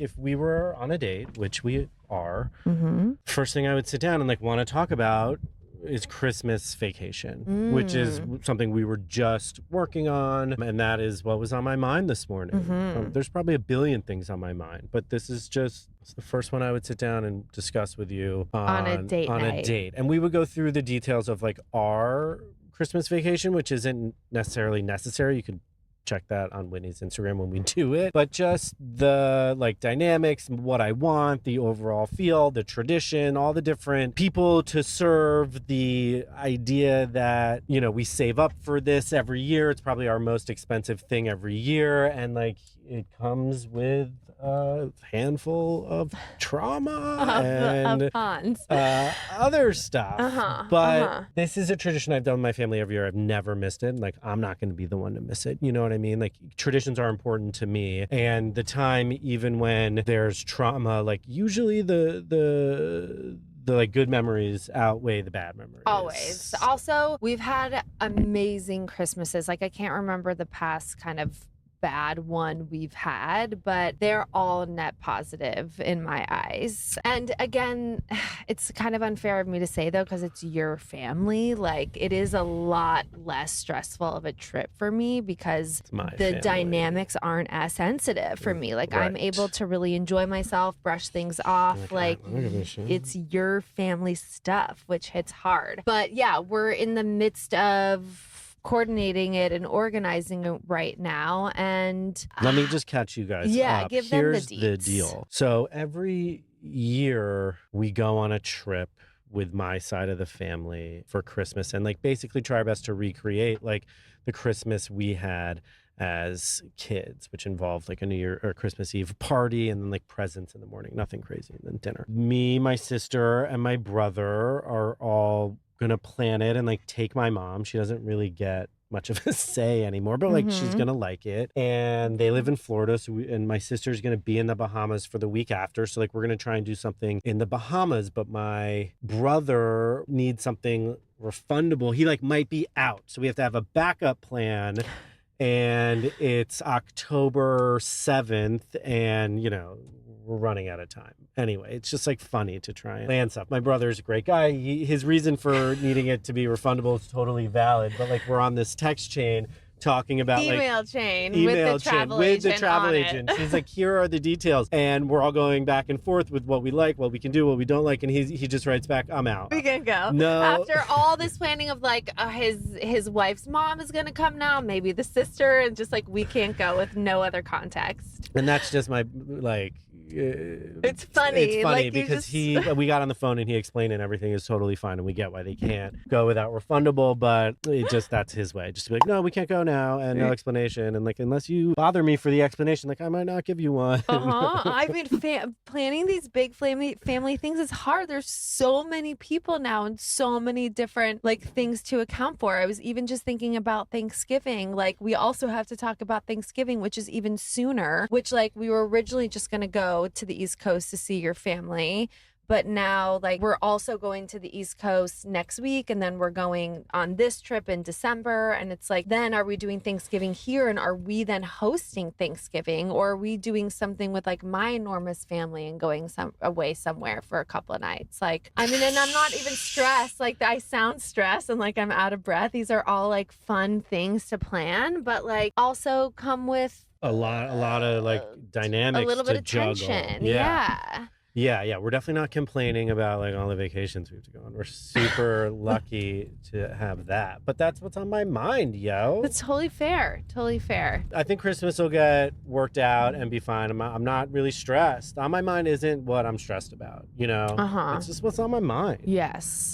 If we were on a date, which we are, Mm-hmm. first thing I would sit down and like want to talk about is Christmas vacation, which is something we were just working on. And that is what was on my mind this morning. Mm-hmm. There's probably a billion things on my mind, but this is just it's the first one I would sit down and discuss with you On a date on night. a date. And we would go through the details of like our Christmas vacation, which isn't necessarily necessary. You could check that on Whitney's Instagram when we do it, but just the like dynamics, what I want, the overall feel, the tradition, all the different people to serve, the idea that, you know, we save up for this every year. It's probably our most expensive thing every year. And like, it comes with a handful of trauma and other stuff. But this is a tradition I've done with my family every year. I've never missed it. Like, I'm not going to be the one to miss it. You know what I mean? Like, traditions are important to me. And the time, even when there's trauma, like usually the like good memories outweigh the bad memories. Always. Also, we've had amazing Christmases. Like, I can't remember the past kind of bad one we've had, but they're all net positive in my eyes. And again, it's kind of unfair of me to say though, because it's your family. Like, it is a lot less stressful of a trip for me because the dynamics aren't as sensitive for me. Like, I'm able to really enjoy myself, brush things off. Like, it's your family stuff, which hits hard. But yeah, we're in the midst of coordinating it and organizing it right now. And let me just catch you guys up. Give them Here's the the deets. deal. So every year we go on a trip with my side of the family for Christmas and like basically try our best to recreate like the Christmas we had as kids, which involved like a New Year or Christmas Eve party and then like presents in the morning, nothing crazy, and then dinner. Me, my sister, and my brother are all gonna plan it and like take my mom. She doesn't really get much of a say anymore, but like she's gonna like it. And they live in Florida, so and my sister's gonna be in the Bahamas for the week after, so like we're gonna try and do something in the Bahamas. But my brother needs something refundable. He like might be out, so we have to have a backup plan. And it's October 7th, and you know, we're running out of time. Anyway, it's just like funny to try and plan stuff. My brother's a great guy. His reason for needing it to be refundable is totally valid. But like, we're on this text chain talking about email chain with the travel agent. She's like, here are the details. And we're all going back and forth with what we like, what we can do, what we don't like. And he just writes back, I'm out. We can go. No. After all this planning of like his wife's mom is going to come now, maybe the sister, and just like, we can't go with no other context. And that's just my like, it's funny. It's funny like, because we got on the phone and he explained and everything is totally fine and we get why they can't go without refundable, but it just, that's his way. Just to be like, no, we can't go now, and no explanation, and like, unless you bother me for the explanation, like I might not give you one. I mean, planning these big family things is hard. There's so many people now and so many different like things to account for. I was even just thinking about Thanksgiving. Like, we also have to talk about Thanksgiving, which is even sooner, which like we were originally just going to go to the East Coast to see your family. But now, like, we're also going to the East Coast next week, and then we're going on this trip in December. And it's like, then are we doing Thanksgiving here? And are we then hosting Thanksgiving? Or are we doing something with, like, my enormous family and going away somewhere for a couple of nights? Like, I mean, and I'm not even stressed. Like, I sound stressed and, like, I'm out of breath. These are all, like, fun things to plan, but, like, also come with a lot of, like, dynamics, a little bit of juggle. tension. Yeah, we're definitely not complaining about like all the vacations we have to go on. We're super lucky to have that. But that's what's on my mind, yo. That's totally fair. Totally fair. I think Christmas will get worked out and be fine. I'm not really stressed. On my mind isn't what I'm stressed about, you know? It's just what's on my mind. Yes.